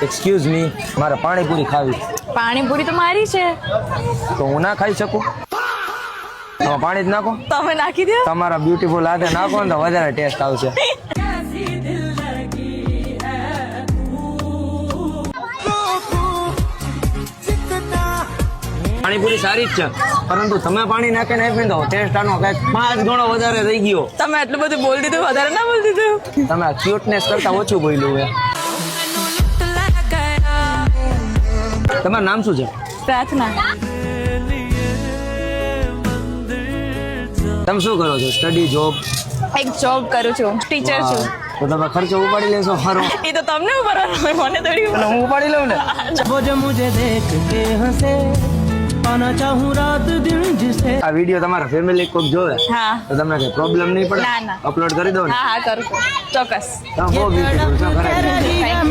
Excuse me, મારે પાણીપુરી ખાવી. પાણીપુરી તો મારી છે. તો હું ના ખાઈ શકું? તમે પાણી જ નાખો. તમે નાખી દો. તમારા બ્યુટીફુલ હાથે નાખો ને તો વધારે ટેસ્ટ આવશે. પાણીપુરી સારી જ છે, પરંતુ તમે પાણી નાખીને આપી દો ટેસ્ટ આનો કંઈક 5 ગણો વધારે થઈ ગયો. તમે એટલું બધું બોલ દીધું, વધારે ના બોલ દીધું. તમે ક્યુટનેસ કરતા ઓછું બોલ્યું છે. તમારું નામ શું છે? પ્રાર્થના. તમે શું કરો છો? Study, job? એક જોબ કરું છું, ટીચર છું. તો તમે ખર્ચો ઉપાડી લેશો ખરો? એ તો તમને ઉપર મને થોડી અને હું ઉપાડી લઉં ને. वो जो मुझे देख के हंसे पाना चाहूं रात दिन जिसे આ વિડીયો તમારા ફેમિલી કોક જોવે હા. તો તમને કઈ પ્રોબ્લેમ નહીં પડે? ના, ના. અપલોડ કરી દો ને. હા કરું છું ચોક્કસ. તમે બહુ બ્યુટીફુલ છો ખરેખર. થેન્ક